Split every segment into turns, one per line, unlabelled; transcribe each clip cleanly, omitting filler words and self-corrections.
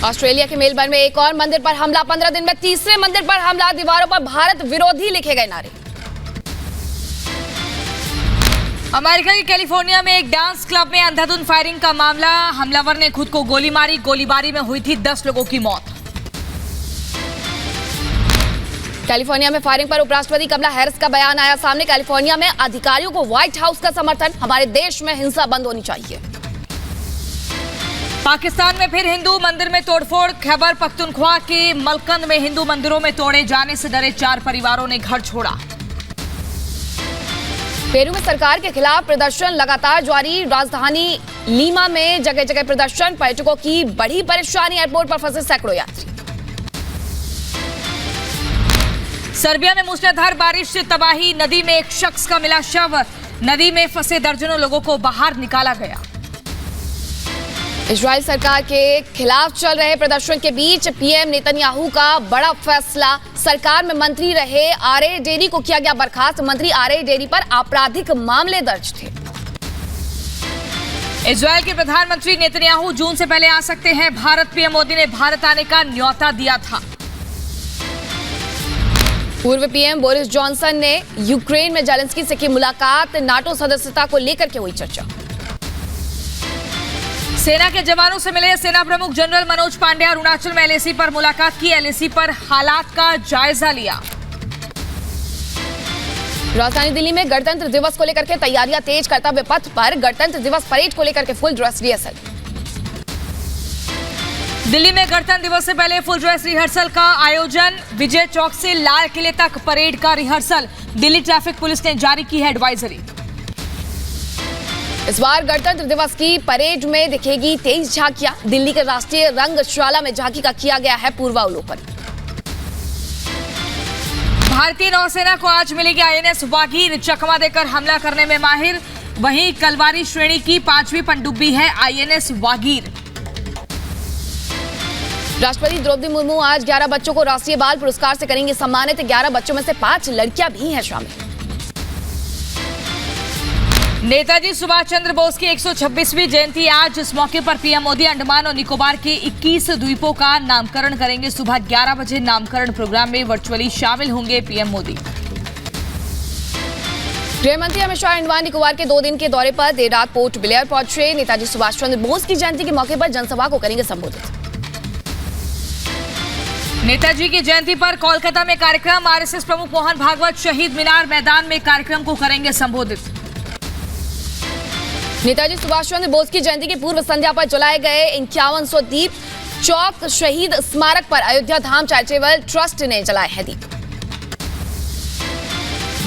Australia के Melbourne में एक और मंदिर पर हमला, 15 दिन में तीसरे मंदिर पर हमला, दीवारों पर भारत विरोधी लिखे गए नारे।
अमेरिका के कैलिफोर्निया में एक डांस क्लब में अंधाधुंध फायरिंग का मामला, हमलावर ने खुद को गोली मारी, गोलीबारी में हुई थी 10 लोगों की मौत।
कैलिफोर्निया में फायरिंग पर उपराष्ट्रपति कमला हैरिस का बयान आया सामने, कैलिफोर्निया में अधिकारियों को व्हाइट हाउस का समर्थन, हमारे देश में हिंसा बंद होनी चाहिए।
पाकिस्तान में फिर हिंदू मंदिर में तोड़फोड़, खैबर पख्तूनख्वा के मलकंद में हिंदू मंदिरों में तोड़े जाने से डरे 4 परिवारों ने घर छोड़ा।
पेरू में सरकार के खिलाफ प्रदर्शन लगातार जारी, राजधानी लीमा में जगह जगह प्रदर्शन, पर्यटकों की बड़ी परेशानी, एयरपोर्ट पर फंसे सैकड़ों यात्री।
सर्बिया में मूसलाधार बारिश से तबाही, नदी में एक शख्स का मिला शव, नदी में फंसे दर्जनों लोगों को बाहर निकाला गया।
इजराइल सरकार के खिलाफ चल रहे प्रदर्शन के बीच पीएम नेतन्याहू का बड़ा फैसला, सरकार में मंत्री रहे आरए डेरी को किया गया बर्खास्त, मंत्री आरए डेरी पर आपराधिक मामले दर्ज थे।
इजराइल के प्रधानमंत्री नेतन्याहू जून से पहले आ सकते हैं भारत, पीएम मोदी ने भारत आने का न्योता दिया था।
पूर्व पीएम बोरिस जॉनसन ने यूक्रेन में जेलेंस्की से की मुलाकात, नाटो सदस्यता को लेकर के हुई चर्चा।
सेना के जवानों से मिले सेना प्रमुख जनरल मनोज पांडे, अरुणाचल में एलएसी पर मुलाकात की, एलएसी पर हालात का जायजा लिया।
राजधानी दिल्ली में गणतंत्र दिवस को लेकर के तैयारियां तेज, कर्तव्य पथ पर गणतंत्र दिवस परेड को लेकर के फुल ड्रेस रिहर्सल।
दिल्ली में गणतंत्र दिवस से पहले फुल ड्रेस रिहर्सल का आयोजन, विजय चौक से लाल किले तक परेड का रिहर्सल, दिल्ली ट्रैफिक पुलिस ने जारी की है एडवाइजरी।
इस बार गणतंत्र दिवस की परेड में दिखेगी 23 झांकियां, दिल्ली के राष्ट्रीय रंगशाला में झांकी का किया गया है पूर्वावलोकन।
भारतीय नौसेना को आज मिलेगी आईएनएस वागीर, चकमा देकर हमला करने में माहिर, वहीं कलवारी श्रेणी की 5वीं पनडुब्बी है आईएनएस वागीर।
राष्ट्रपति द्रौपदी मुर्मू आज 11 बच्चों को राष्ट्रीय बाल पुरस्कार से करेंगे सम्मानित, 11 बच्चों में से 5 लड़कियां भी हैं शामिल।
नेताजी सुभाष चंद्र बोस की 126वीं जयंती आज, इस मौके पर पीएम मोदी अंडमान और निकोबार के 21 द्वीपों का नामकरण करेंगे, सुबह 11 बजे नामकरण प्रोग्राम में वर्चुअली शामिल होंगे पीएम मोदी।
गृह मंत्री अमित शाह अंडमान निकोबार के 2 दिन के दौरे पर देर रात पोर्ट ब्लेयर पहुंचे, नेताजी सुभाष चंद्र बोस की जयंती के मौके पर जनसभा को करेंगे संबोधित।
नेताजी की जयंती पर कोलकाता में कार्यक्रम, आरएसएस प्रमुख मोहन भागवत शहीद मीनार मैदान में कार्यक्रम को करेंगे संबोधित।
नेताजी सुभाष चंद्र बोस की जयंती की पूर्व संध्या पर जलाए गए 5100 दीप, चौक शहीद स्मारक पर अयोध्या धाम चैरिटेबल ट्रस्ट ने जलाए हैं दीप।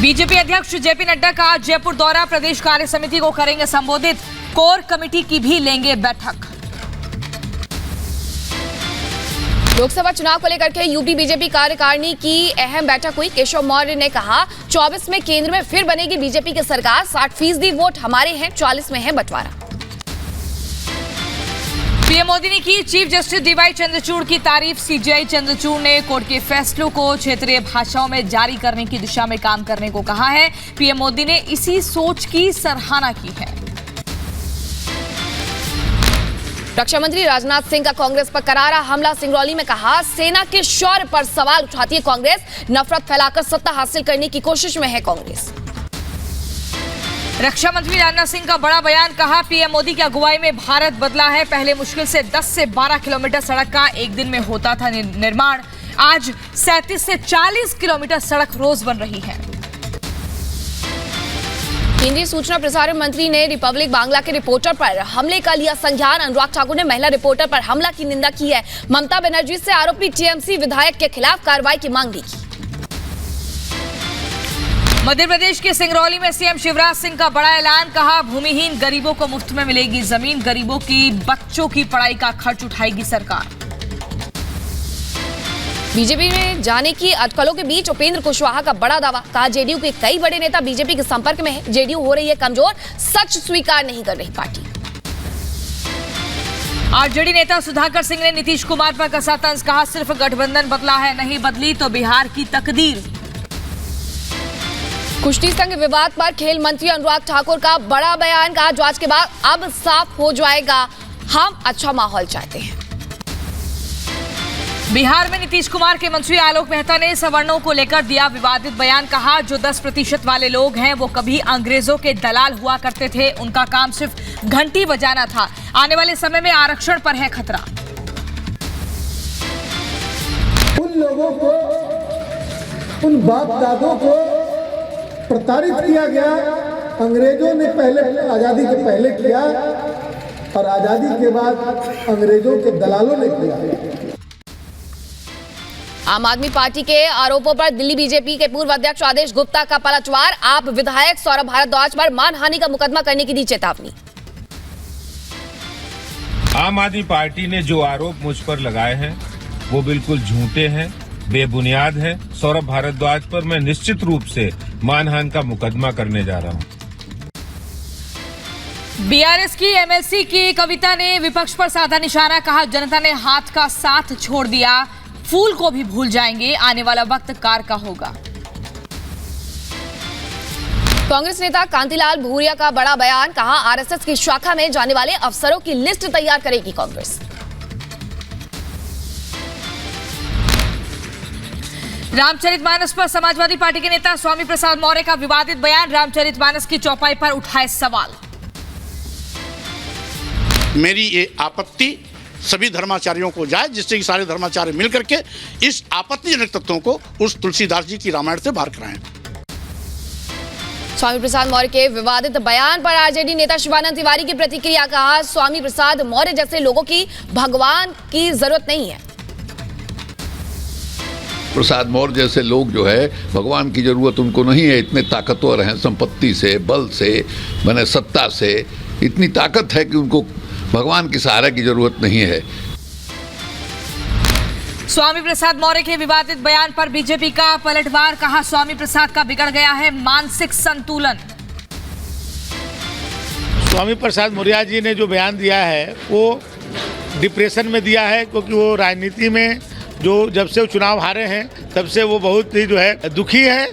बीजेपी अध्यक्ष जेपी नड्डा का आज जयपुर दौरा, प्रदेश कार्य समिति को करेंगे संबोधित, कोर कमेटी की भी लेंगे बैठक।
लोकसभा चुनाव को लेकर के यूपी बीजेपी कार्यकारिणी की अहम बैठक हुई, केशव मौर्य ने कहा 24 में केंद्र में फिर बनेगी बीजेपी की सरकार, 60% वोट हमारे हैं, 40 में है बंटवारा।
पीएम मोदी ने की चीफ जस्टिस डीवाई चंद्रचूड़ की तारीफ, सीजेआई चंद्रचूड़ ने कोर्ट के फैसलों को क्षेत्रीय भाषाओं में जारी करने की दिशा में काम करने को कहा है, पीएम मोदी ने इसी सोच की सराहना की है।
रक्षा मंत्री राजनाथ सिंह का कांग्रेस पर करारा हमला, सिंगरौली में कहा सेना के शौर्य पर सवाल उठाती है कांग्रेस, नफरत फैलाकर सत्ता हासिल करने की कोशिश में है कांग्रेस।
रक्षा मंत्री राजनाथ सिंह का बड़ा बयान, कहा पीएम मोदी की अगुवाई में भारत बदला है, पहले मुश्किल से 10 से 12 किलोमीटर सड़क का एक दिन में होता था निर्माण, आज 37 से 40 किलोमीटर सड़क रोज बन रही है।
केंद्रीय सूचना प्रसारण मंत्री ने रिपब्लिक बांग्ला के रिपोर्टर पर हमले का लिया संज्ञान, अनुराग ठाकुर ने महिला रिपोर्टर पर हमला की निंदा की है, ममता बनर्जी से आरोपी टीएमसी विधायक के खिलाफ कार्रवाई की मांग भी की।
मध्य प्रदेश के सिंगरौली में सीएम शिवराज सिंह का बड़ा ऐलान, कहा भूमिहीन गरीबों को मुफ्त में मिलेगी जमीन, गरीबों की बच्चों की पढ़ाई का खर्च उठाएगी सरकार।
बीजेपी में जाने की अटकलों के बीच उपेंद्र कुशवाहा का बड़ा दावा, कहा जेडीयू के कई बड़े नेता बीजेपी के संपर्क में हैं, जेडीयू हो रही है कमजोर, सच स्वीकार नहीं कर रही पार्टी।
आरजेडी नेता सुधाकर सिंह ने नीतीश कुमार पर कसा तंज, कहा सिर्फ गठबंधन बदला है, नहीं बदली तो बिहार की तकदीर।
कुश्ती संघ विवाद पर खेल मंत्री अनुराग ठाकुर का बड़ा बयान, कहा जांच के बाद अब साफ हो जाएगा, हम अच्छा माहौल चाहते हैं।
बिहार में नीतीश कुमार के मंत्री आलोक मेहता ने सवर्णों को लेकर दिया विवादित बयान। कहा, जो 10% वाले लोग हैं वो कभी अंग्रेजों के दलाल हुआ करते थे, उनका काम सिर्फ घंटी बजाना था। आने वाले समय में आरक्षण पर है खतरा।
उन लोगों को, उन बाप दादों को प्रताड़ित किया गया। अंग्रेजों ने पहले, आजादी के पहले किया और आजादी के बाद अंग्रेजों के दलालों ने किया।
आम आदमी पार्टी के आरोपों पर दिल्ली बीजेपी के पूर्व अध्यक्ष आदेश गुप्ता का पलटवार। आप विधायक सौरभ भारद्वाज पर मानहानि का मुकदमा करने की दी चेतावनी।
आम आदमी पार्टी ने जो आरोप मुझ पर लगाए हैं वो बिल्कुल झूठे हैं, बेबुनियाद हैं। सौरभ भारद्वाज पर मैं निश्चित रूप से मानहानि का मुकदमा करने जा रहा हूं।
बीआरएस की एमएलसी की कविता ने विपक्ष पर साधा निशाना। कहा, जनता ने हाथ का साथ छोड़ दिया, फूल को भी भूल जाएंगे, आने वाला वक्त कार का होगा।
कांग्रेस नेता कांतिलाल भूरिया का बड़ा बयान। कहा, आरएसएस की शाखा में जाने वाले अफसरों की लिस्ट तैयार करेगी कांग्रेस।
रामचरितमानस पर समाजवादी पार्टी के नेता स्वामी प्रसाद मौर्य का विवादित बयान। रामचरितमानस की चौपाई पर उठाए सवाल।
मेरी ये आपत्ति सभी धर्माचार्यों को जाए, जिससे कि सारे धर्माचार्य मिलकर के इस आपत्तिजनक तत्वों को उस तुलसीदास जी की रामायण से बाहर कराएं।
स्वामी प्रसाद मौर्य के विवादित बयान पर आरजेडी नेता शिवानंद तिवारी की प्रतिक्रिया। कहा, स्वामी प्रसाद मौर्य जैसे लोगों की भगवान की जरूरत नहीं है।
प्रसाद मौर्य जैसे लोग जो है भगवान की जरूरत उनको नहीं है। इतने ताकतवर हैं, संपत्ति से, बल से, मैंने सत्ता से इतनी ताकत है कि उनको भगवान की सहारा की जरूरत नहीं है।
स्वामी प्रसाद मौर्य के विवादित बयान पर बीजेपी का पलटवार। कहा, स्वामी प्रसाद का बिगड़ गया है मानसिक संतुलन।
स्वामी प्रसाद मौर्य जी ने जो बयान दिया है वो डिप्रेशन में दिया है, क्योंकि वो राजनीति में जो जब से वो चुनाव हारे हैं तब से वो बहुत ही जो है दुखी है।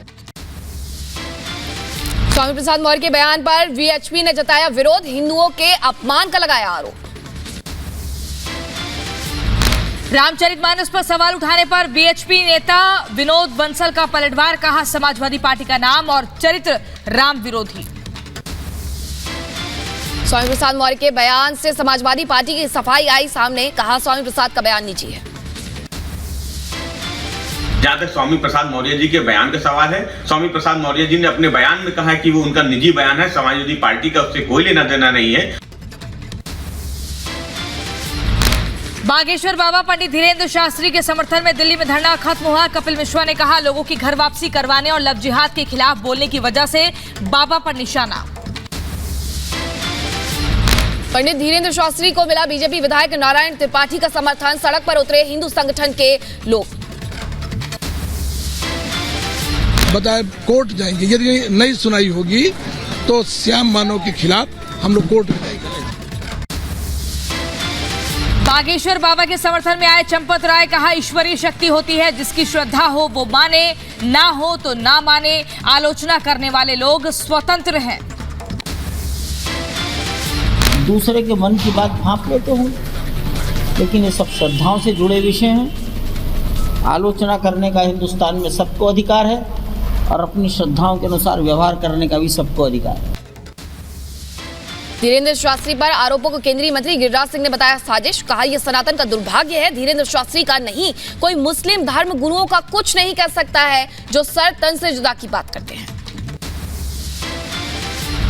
स्वामी प्रसाद मौर्य के बयान पर वीएचपी ने जताया विरोध। हिंदुओं के अपमान का लगाया आरोप।
रामचरितमानस पर सवाल उठाने पर वीएचपी नेता विनोद बंसल का पलटवार। कहा, समाजवादी पार्टी का नाम और चरित्र राम विरोधी।
स्वामी प्रसाद मौर्य के बयान से समाजवादी पार्टी की सफाई आई सामने। कहा, स्वामी प्रसाद का बयान निजी है।
जहां तक स्वामी प्रसाद मौर्य जी के बयान का सवाल है, स्वामी प्रसाद मौर्य जी ने अपने बयान में कहा कि वो उनका निजी बयान है, समाजवादी पार्टी का उससे कोई लेना देना नहीं है।
बागेश्वर बाबा पंडित धीरेन्द्र शास्त्री के समर्थन में दिल्ली में धरना खत्म हुआ। कपिल मिश्रा ने कहा, लोगों की घर वापसी करवाने और लव जिहाद के खिलाफ बोलने की वजह से बाबा पर निशाना।
पंडित धीरेन्द्र शास्त्री को मिला बीजेपी विधायक नारायण त्रिपाठी का समर्थन। सड़क पर उतरे हिंदू संगठन के लोग।
बताए कोर्ट जाएंगे, यदि नहीं सुनाई होगी तो श्याम मानव के खिलाफ हम लोग कोर्ट में जाएंगे।
बागेश्वर बाबा के समर्थन में आए चंपत राय। कहा, ईश्वरीय शक्ति होती है, जिसकी श्रद्धा हो वो माने, ना हो तो ना माने। आलोचना करने वाले लोग स्वतंत्र हैं।
दूसरे के मन की बात भांप लेते हूँ, लेकिन ये सब श्रद्धाओं से जुड़े विषय हैं। आलोचना करने का हिंदुस्तान में सबको अधिकार है और अपनी श्रद्धाओं के अनुसार व्यवहार करने का भी सबको अधिकार है।
धीरेन्द्र शास्त्री पर आरोपों को केंद्रीय मंत्री गिरिराज सिंह ने बताया साजिश। कहा, यह सनातन का दुर्भाग्य है, धीरेन्द्र शास्त्री का नहीं, कोई मुस्लिम धर्म गुरुओं का कुछ नहीं कह सकता है जो सर तन से जुदा की बात करते हैं।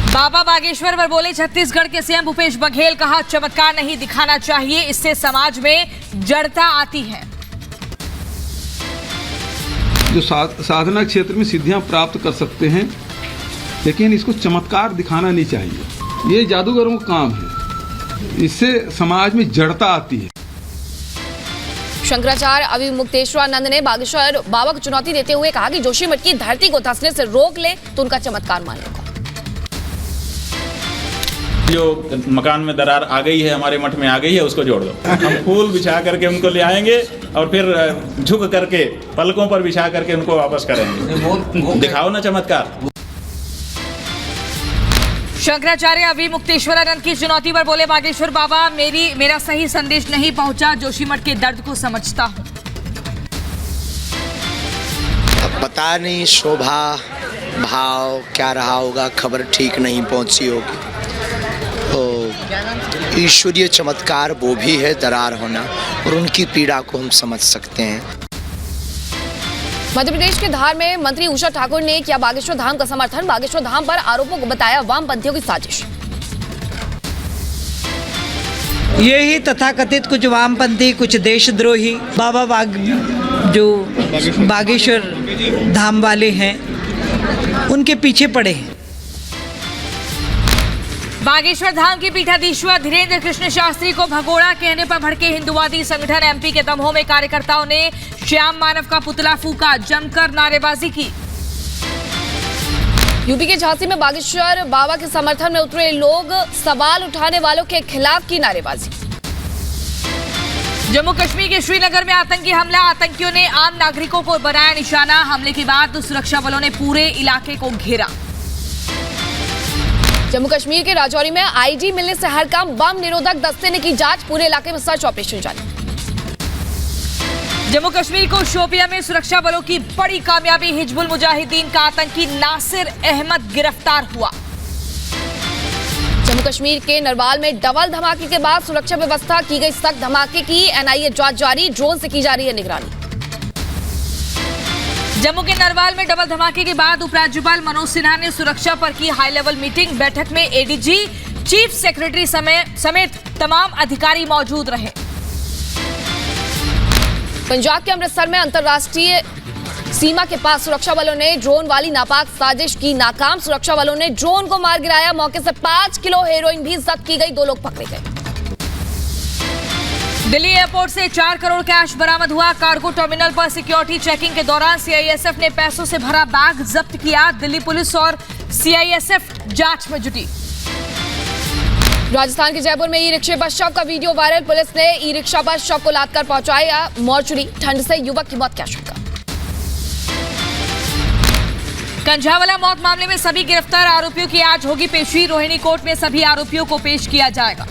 बाबा बागेश्वर पर बोले छत्तीसगढ़ के सीएम भूपेश बघेल। कहा, चमत्कार नहीं दिखाना चाहिए, इससे समाज में जड़ता आती है।
जो साधना क्षेत्र में सिद्धियां प्राप्त कर सकते हैं, लेकिन इसको चमत्कार दिखाना नहीं चाहिए। ये जादूगरों का काम है, इससे समाज में जड़ता आती है।
शंकराचार्य अविमुक्तेश्वरानंद ने बागेश्वर बाबा को चुनौती देते हुए कहा कि जोशीमठ की धरती को धंसने से रोक ले तो उनका चमत्कार मान लूंगा।
जो मकान में दरार आ गई है, हमारे मठ में आ गई है, उसको जोड़ दो। हम फूल बिछा करके उनको ले आएंगे और फिर झुक करके पलकों पर बिछा करके उनको वापस करेंगे। दिखाओ ना चमत्कार।
शंकराचार्य अविमुक्तेश्वरानंद की चुनौती पर बोले बागेश्वर बाबा, मेरा सही संदेश नहीं पहुंचा, जोशीमठ के दर्द को समझता हूं।
पता नहीं शोभा भाव क्या रहा होगा, खबर ठीक नहीं पहुंची होगी। तो ईश्वरीय चमत्कार वो भी है दरार होना, और उनकी पीड़ा को हम समझ सकते हैं।
मध्य प्रदेश के धार में मंत्री उषा ठाकुर ने किया बागेश्वर धाम का समर्थन। बागेश्वर धाम पर आरोपों को बताया वामपंथियों की साजिश।
यही तथाकथित कुछ वामपंथी, कुछ देशद्रोही बाबा जो बागेश्वर धाम वाले हैं उनके पीछे पड़े हैं।
बागेश्वर धाम के पीठाधीश्वर धीरेन्द्र कृष्ण शास्त्री को भगोड़ा कहने पर भड़के हिंदुवादी संगठन एमपी के दमोह में कार्यकर्ताओं ने श्याम मानव का पुतला फूंका, जमकर नारेबाजी की।
यूपी के झांसी में बागेश्वर बाबा के समर्थन में उतरे लोग, सवाल उठाने वालों के खिलाफ की नारेबाजी।
जम्मू कश्मीर के श्रीनगर में आतंकी हमला, आतंकियों ने आम नागरिकों को बनाया निशाना। हमले के बाद सुरक्षा बलों ने पूरे इलाके को घेरा।
जम्मू कश्मीर के राजौरी में आईडी मिलने से हर काम बम निरोधक दस्ते ने की जांच, पूरे इलाके में सर्च ऑपरेशन जारी।
जम्मू कश्मीर को शोपिया में सुरक्षा बलों की बड़ी कामयाबी, हिजबुल मुजाहिदीन का आतंकी नासिर अहमद गिरफ्तार हुआ।
जम्मू कश्मीर के नरवाल में डबल धमाके के बाद सुरक्षा व्यवस्था की गई सख्त, धमाके की एनआईए जांच जारी, ड्रोन से की जा रही है निगरानी।
जम्मू के नरवाल में डबल धमाके के बाद उपराज्यपाल मनोज सिन्हा ने सुरक्षा पर की हाई लेवल मीटिंग। बैठक में एडीजी, चीफ सेक्रेटरी समेत तमाम अधिकारी मौजूद रहे।
पंजाब के अमृतसर में अंतर्राष्ट्रीय सीमा के पास सुरक्षा बलों ने ड्रोन वाली नापाक साजिश की नाकाम। सुरक्षा बलों ने ड्रोन को मार गिराया, मौके से 5 किलो हेरोइन भी जब्त की गई, 2 लोग पकड़े गए।
दिल्ली एयरपोर्ट से 4 करोड़ कैश बरामद हुआ। कार्गो टर्मिनल पर सिक्योरिटी चेकिंग के दौरान सीआईएसएफ ने पैसों से भरा बैग जब्त किया। दिल्ली पुलिस और सीआईएसएफ जांच में जुटी।
राजस्थान के जयपुर में ई रिक्शे पर शव का वीडियो वायरल। पुलिस ने ई रिक्शा पर शव को लादकर पहुंचाया मोर्चरी। ठंड से युवक की मौत की आशंका।
कंझावाला मौत मामले में सभी गिरफ्तार आरोपियों की आज होगी पेशी। रोहिणी कोर्ट में सभी आरोपियों को पेश किया जाएगा।